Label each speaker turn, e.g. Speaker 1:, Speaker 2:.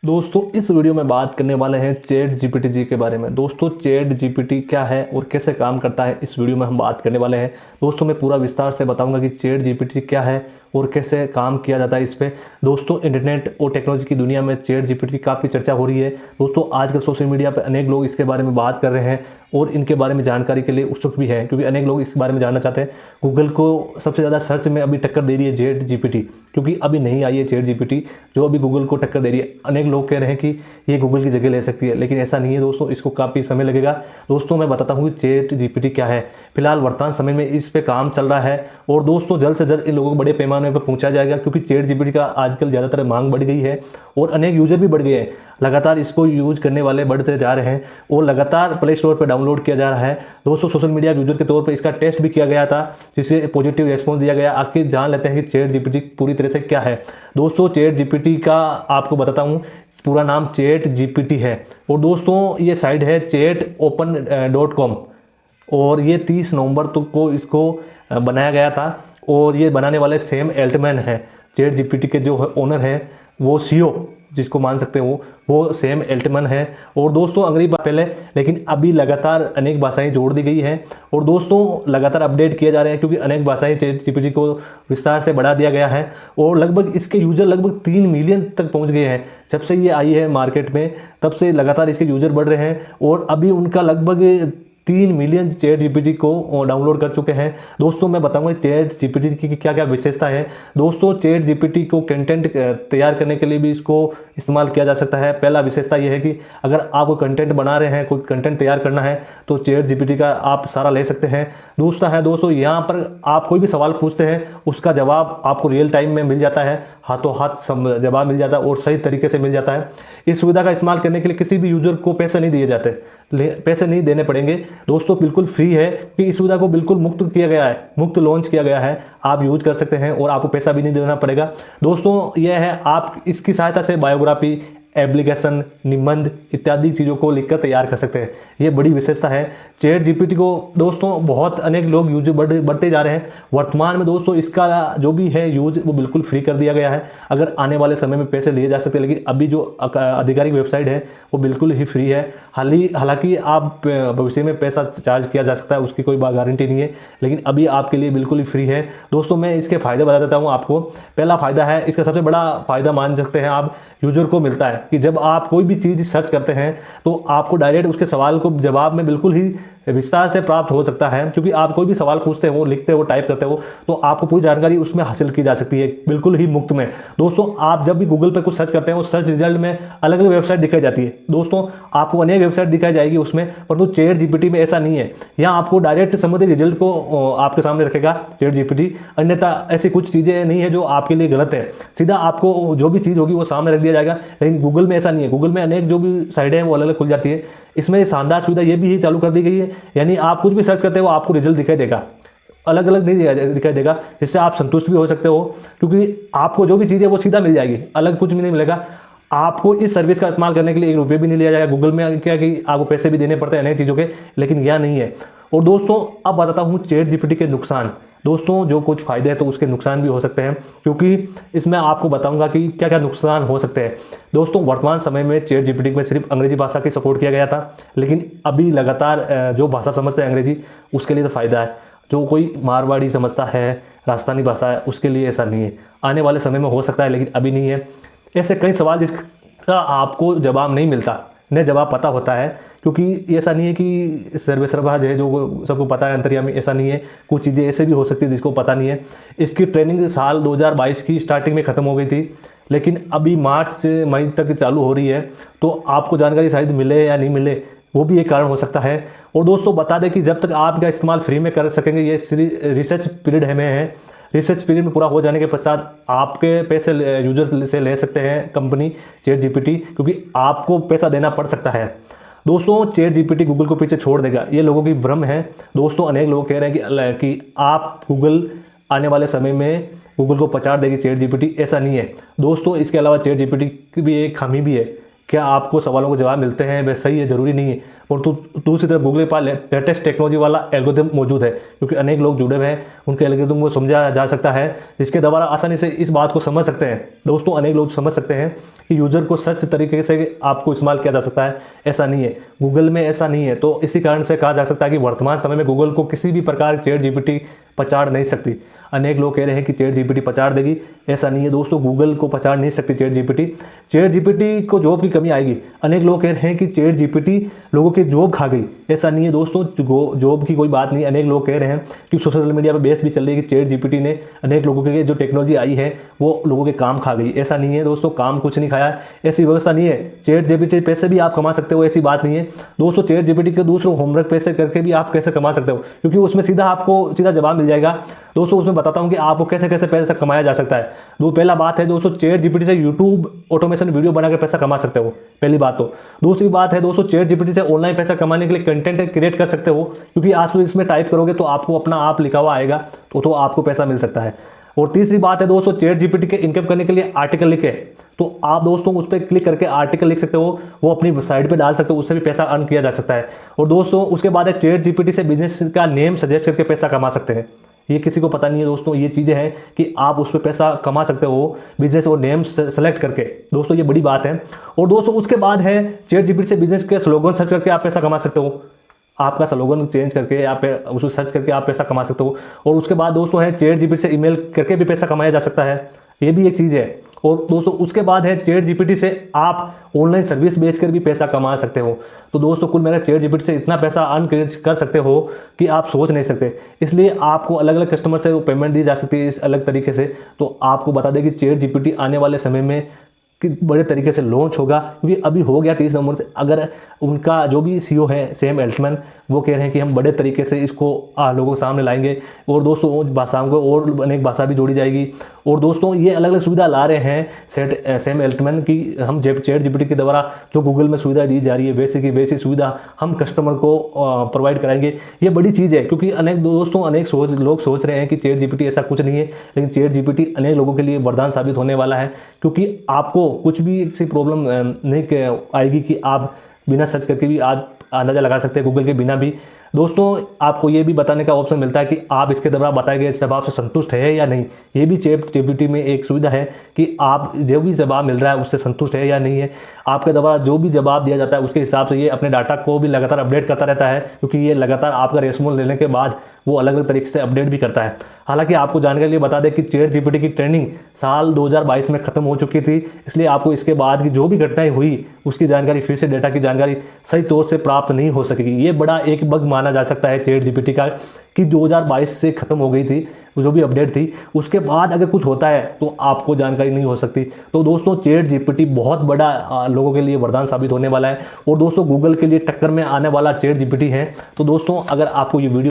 Speaker 1: दोस्तों इस वीडियो में बात करने वाले हैं चैट जीपीटी जी के बारे में। दोस्तों चैट जीपीटी क्या है और कैसे काम करता है, इस वीडियो में हम बात करने वाले हैं। दोस्तों मैं पूरा विस्तार से बताऊंगा कि चैट जीपीटी क्या है और कैसे काम किया जाता है इस पे। दोस्तों इंटरनेट और टेक्नोलॉजी की दुनिया में चैट जीपीटी की काफ़ी चर्चा हो रही है। दोस्तों आजकल सोशल मीडिया पर अनेक लोग इसके बारे में बात कर रहे हैं और इनके बारे में जानकारी के लिए उत्सुक भी हैं, क्योंकि अनेक लोग इसके बारे में जानना चाहते हैं। गूगल को सबसे ज़्यादा सर्च में अभी टक्कर दे रही है चैट जीपीटी, क्योंकि अभी नहीं आई है चैट जीपीटी जो अभी गूगल को टक्कर दे रही है। अनेक लोग कह रहे हैं कि ये गूगल की जगह ले सकती है, लेकिन ऐसा नहीं है दोस्तों, इसको काफ़ी समय लगेगा। दोस्तों मैं बताता हूँ कि चैट जीपीटी क्या है। फिलहाल वर्तमान समय में इस पे काम चल रहा है और दोस्तों जल्द से जल्द इन लोगों को बड़े पैमाने पर पहुंचाया जाएगा, क्योंकि चैट जीपीटी का आजकल ज़्यादातर मांग बढ़ गई है और अनेक यूजर भी बढ़ गए हैं। लगातार इसको यूज करने वाले बढ़ते जा रहे हैं और लगातार प्ले स्टोर पर डाउनलोड किया जा रहा है। दोस्तों सोशल मीडिया यूजर के तौर पर इसका टेस्ट भी किया गया था, जिससे पॉजिटिव रिस्पॉन्स दिया गया। आखिर जान लेते हैं कि चैट जीपीटी पूरी तरह से क्या है। दोस्तों चैट जीपीटी का आपको बताता हूँ पूरा नाम चैट जीपीटी है और दोस्तों ये साइट है chatopen.com और ये 30 नवंबर को इसको बनाया गया था और ये बनाने वाले सैम एल्टमैन है। चैट जीपीटी के जो ओनर है वो सीईओ जिसको मान सकते हो वो सैम एल्टमैन है। और दोस्तों अंग्रेजी पहले, लेकिन अभी लगातार अनेक भाषाएं जोड़ दी गई हैं और दोस्तों लगातार अपडेट किए जा रहे हैं, क्योंकि अनेक भाषाएं चैट जीपीटी को विस्तार से बढ़ा दिया गया है और लगभग इसके यूजर लगभग 3 मिलियन तक पहुंच गए हैं। जब से ये आई है मार्केट में तब से लगातार इसके यूजर बढ़ रहे हैं और अभी उनका लगभग 3 मिलियन चैट जीपीटी को डाउनलोड कर चुके हैं। दोस्तों मैं बताऊंगा चैट जीपीटी की क्या क्या विशेषता है। दोस्तों चैट जीपीटी को कंटेंट तैयार करने के लिए भी इसको इस्तेमाल किया जा सकता है। पहला विशेषता यह है कि अगर आप कोई कंटेंट बना रहे हैं, कोई कंटेंट तैयार करना है, तो चैट जीपीटी का आप सहारा ले सकते हैं। दूसरा है दोस्तों यहाँ पर आप कोई भी सवाल पूछते हैं उसका जवाब आपको रियल टाइम में मिल जाता है, हाथों हाथ जवाब मिल जाता है और सही तरीके से मिल जाता है। इस सुविधा का इस्तेमाल करने के लिए किसी भी यूजर को पैसे नहीं दिए जाते, पैसे नहीं देने पड़ेंगे दोस्तों, बिल्कुल फ्री है, क्योंकि इस सुविधा को बिल्कुल मुफ्त किया गया है, मुफ्त लॉन्च किया गया है। आप यूज कर सकते हैं और आपको पैसा भी नहीं देना पड़ेगा। दोस्तों यह है आप इसकी सहायता से बायोग्राफी, एप्लीकेशन, निबंध इत्यादि चीज़ों को लिखकर तैयार कर सकते हैं। ये बड़ी विशेषता है चैट जीपीटी को। दोस्तों बहुत अनेक लोग यूज बढ़ते जा रहे हैं। वर्तमान में दोस्तों इसका जो भी है यूज वो बिल्कुल फ्री कर दिया गया है। अगर आने वाले समय में पैसे लिए जा सकते हैं, लेकिन अभी जो आधिकारिक वेबसाइट है वो बिल्कुल ही फ्री है। हालांकि आप भविष्य में पैसा चार्ज किया जा सकता है, उसकी कोई गारंटी नहीं है, लेकिन अभी आपके लिए बिल्कुल ही फ्री है। दोस्तों मैं इसके फायदे बता देता हूँ आपको। पहला फायदा है, इसका सबसे बड़ा फायदा मान सकते हैं आप, यूजर को मिलता है कि जब आप कोई भी चीज़ सर्च करते हैं तो आपको डायरेक्ट उसके सवाल को जवाब में बिल्कुल ही विस्तार से प्राप्त हो सकता है। क्योंकि आप कोई भी सवाल पूछते हो, लिखते हो, टाइप करते हो, तो आपको पूरी जानकारी उसमें हासिल की जा सकती है बिल्कुल ही मुफ्त में। दोस्तों आप जब भी गूगल पे कुछ सर्च करते हैं, उस सर्च रिजल्ट में अलग अलग वेबसाइट दिखाई जाती है। दोस्तों आपको अनेक वेबसाइट दिखाई जाएगी उसमें, परंतु चैट जीपीटी में ऐसा नहीं है। यहाँ आपको डायरेक्ट संबंधित रिजल्ट को आपके सामने रखेगा चैट जीपीटी। अन्यथा ऐसी कुछ चीज़ें नहीं है जो आपके लिए गलत है, सीधा आपको जो भी चीज़ होगी वो सामने रख दिया जाएगा। लेकिन गूगल में ऐसा नहीं है। गूगल में अनेक जो भी साइटें हैं वो अलग अलग खुल जाती है। इसमें शानदार सुविधा ये भी चालू कर दी गई है, यानी आप कुछ भी सर्च करते हो आपको रिजल्ट दिखाई देगा, अलग अलग नहीं दिखाई देगा, जिससे आप संतुष्ट भी हो सकते हो, क्योंकि आपको जो भी चीज़ है वो सीधा मिल जाएगी, अलग कुछ भी नहीं मिलेगा। आपको इस सर्विस का इस्तेमाल करने के लिए 1 रुपये भी नहीं लिया जाएगा। गूगल में क्या कि आपको पैसे भी देने पड़ते हैं अनेक चीज़ों के, लेकिन यह नहीं है। और दोस्तों अब बताता हूँ चैट जीपीटी के नुकसान। दोस्तों जो कुछ फायदे हैं तो उसके नुकसान भी हो सकते हैं, क्योंकि इसमें आपको बताऊंगा कि क्या क्या नुकसान हो सकते हैं। दोस्तों वर्तमान समय में चैट जीपीटी में सिर्फ अंग्रेजी भाषा की सपोर्ट किया गया था, लेकिन अभी लगातार जो भाषा समझते हैं अंग्रेजी, उसके लिए तो फ़ायदा है। जो कोई मारवाड़ी समझता है, राजस्थानी भाषा है, उसके लिए ऐसा नहीं है। आने वाले समय में हो सकता है, लेकिन अभी नहीं है। ऐसे कई सवाल जिसका आपको जवाब नहीं मिलता, न जवाब पता होता है, क्योंकि ऐसा नहीं है कि सर्वेसर्वा है जो सबको पता है अंतर्यामी, ऐसा नहीं है। कुछ चीज़ें ऐसे भी हो सकती है जिसको पता नहीं है। इसकी ट्रेनिंग साल 2022 की स्टार्टिंग में ख़त्म हो गई थी, लेकिन अभी मार्च से मई तक चालू हो रही है, तो आपको जानकारी शायद मिले या नहीं मिले, वो भी एक कारण हो सकता है। और दोस्तों बता दें कि जब तक आप इसका इस्तेमाल फ्री में कर सकेंगे, ये रिसर्च पीरियड हमें है। रिसर्च पीरियड में पूरा हो जाने के पश्चात आपके पैसे यूजर से ले सकते हैं कंपनी चैट जीपीटी, क्योंकि आपको पैसा देना पड़ सकता है। दोस्तों चैट जीपीटी गूगल को पीछे छोड़ देगा, ये लोगों की भ्रम है। दोस्तों अनेक लोग कह रहे हैं कि आप गूगल आने वाले समय में गूगल को पछाड़ देगी चैट जीपीटी, ऐसा नहीं है दोस्तों। इसके अलावा चैट जीपीटी की भी एक खामी भी है क्या आपको सवालों के जवाब मिलते हैं वह सही है, ज़रूरी नहीं है। और दूसरी तरफ गूगल के पास लेटेस्ट टेक्नोलॉजी वाला एल्गोरिथम मौजूद है, क्योंकि अनेक लोग जुड़े हुए हैं, उनके एल्गोरिथम को समझा जा सकता है, जिसके द्वारा आसानी से इस बात को समझ सकते हैं। दोस्तों अनेक लोग समझ सकते हैं कि यूज़र को सर्च तरीके से आपको इस्तेमाल किया जा सकता है, ऐसा नहीं है, गूगल में ऐसा नहीं है। तो इसी कारण से कहा जा सकता है कि वर्तमान समय में गूगल को किसी भी प्रकार की चैट जीपीटी पछाड़ नहीं सकती। अनेक लोग कह रहे हैं कि चैट जीपीटी पछाड़ देगी, ऐसा नहीं है दोस्तों, गूगल को पछाड़ नहीं सकती चैट जीपीटी। चैट जीपीटी को जॉब की कमी आएगी। अनेक लोग कह रहे हैं कि चैट जीपीटी लोगों की जॉब खा गई, ऐसा नहीं है दोस्तों, जॉब की कोई बात नहीं। अनेक लोग कह रहे हैं कि सोशल मीडिया पर बेस भी चल रही है कि चैट जीपीटी ने अनेक लोगों के जो टेक्नोलॉजी आई है वो लोगों के काम खा गई, ऐसा नहीं है दोस्तों, काम कुछ नहीं खाया, ऐसी व्यवस्था नहीं है। चैट जीपीटी पैसे भी आप कमा सकते हो, ऐसी बात नहीं है दोस्तों। चैट जीपीटी के दूसरों होमवर्क पैसे करके भी आप कैसे कमा सकते हो, क्योंकि उसमें आपको सीधा जवाब मिल जाएगा। दोस्तों उसमें बताता हूं कि आपको कैसे कैसे पैसा कमाया जा सकता है। पहला बात है दोस्तों, चैट जीपीटी से यूट्यूब ऑटोमेशन वीडियो बनाकर पैसा कमा सकते हो, पहली बात तो। दूसरी बात है दोस्तों, चैट जीपीटी से ऑनलाइन पैसा कमाने के लिए कंटेंट क्रिएट कर सकते हो, क्योंकि आज तो इसमें टाइप करोगे तो आपको अपना आप लिखा हुआ आएगा, तो आपको पैसा मिल सकता है। और तीसरी बात है दोस्तों, चैट जीपीटी के इनकम करने के लिए आर्टिकल लिखे, तो आप दोस्तों उस पर क्लिक करके आर्टिकल लिख सकते हो, वो अपनी साइट पे डाल सकते हो, उससे भी पैसा अर्न किया जा सकता है। और दोस्तों उसके बाद है, चैट जीपीटी से बिजनेस का नेम सजेस्ट करके पैसा कमा सकते हैं। ये किसी को पता नहीं है दोस्तों, ये चीज़ें हैं कि आप उस पर पैसा कमा सकते हो बिजनेस और नेम सेलेक्ट करके, दोस्तों ये बड़ी बात है। और दोस्तों उसके बाद है, चैट जीपीटी से बिजनेस के स्लोगन सर्च करके आप पैसा कमा सकते हो, आपका स्लोगन चेंज करके आप उसको सर्च करके आप पैसा कमा सकते हो। और उसके बाद दोस्तों है, चैट जीपीटी से ईमेल करके भी पैसा कमाया जा सकता है, ये भी एक चीज़ है। और दोस्तों उसके बाद है, चैट जीपीटी से आप ऑनलाइन सर्विस बेचकर भी पैसा कमा सकते हो। तो दोस्तों कुल मिलाकर चैट जीपीटी से इतना पैसा अर्न कर सकते हो कि आप सोच नहीं सकते। इसलिए आपको अलग अलग कस्टमर से पेमेंट दी जा सकती है इस अलग तरीके से। तो आपको बता दें कि चैट जीपीटी आने वाले समय में कि बड़े तरीके से लॉन्च होगा, क्योंकि अभी हो गया 30 नवंबर से। अगर उनका जो भी सीईओ है सैम अल्टमैन, वो कह रहे हैं कि हम बड़े तरीके से इसको लोगों के सामने लाएंगे, और दोस्तों भाषाओं को और अनेक भाषा भी जोड़ी जाएगी। और दोस्तों ये अलग अलग सुविधा ला रहे हैं सैम अल्टमैन की, हम चैट जीपीटी के द्वारा जो गूगल में सुविधा दी जा रही है वैसे की वैसी सुविधा हम कस्टमर को प्रोवाइड कराएंगे। ये बड़ी चीज़ है, क्योंकि अनेक लोग सोच रहे हैं कि चैट जीपीटी ऐसा कुछ नहीं है, लेकिन चैट जीपीटी अनेक लोगों के लिए वरदान साबित होने वाला है, क्योंकि आपको कुछ भी ऐसी प्रॉब्लम नहीं आएगी कि आप बिना सर्च करके भी आप अंदाज़ा लगा सकते हैं, गूगल के बिना भी। दोस्तों आपको ये भी बताने का ऑप्शन मिलता है कि आप इसके द्वारा बताए गए जवाब से संतुष्ट है या नहीं। ये भी चैट जीपीटी में एक सुविधा है कि आप जो भी जवाब मिल रहा है उससे संतुष्ट है या नहीं है। आपके द्वारा जो भी जवाब दिया जाता है उसके हिसाब से ये अपने डाटा को भी लगातार अपडेट करता रहता है, क्योंकि ये लगातार आपका रेस्पॉन्स लेने के बाद वो अलग अलग तरीके से अपडेट भी करता है। हालांकि आपको जानने के लिए बता दें कि चैट जीपीटी की ट्रेनिंग साल 2022 में खत्म हो चुकी थी, इसलिए आपको इसके बाद की जो भी घटनाएं हुई उसकी जानकारी, फिर से डेटा की जानकारी सही तौर से प्राप्त नहीं हो सकेगी। ये बड़ा एक बग माना जा सकता है चैट जीपीटी का, कि 2022 से खत्म हो गई थी जो भी अपडेट थी, उसके बाद अगर कुछ होता है तो आपको जानकारी नहीं हो सकती। तो दोस्तों चैट जीपीटी बहुत बड़ा लोगों के लिए वरदान साबित होने वाला है, और दोस्तों गूगल के लिए टक्कर में आने वाला चैट जीपीटी है। तो दोस्तों अगर आपको ये वीडियो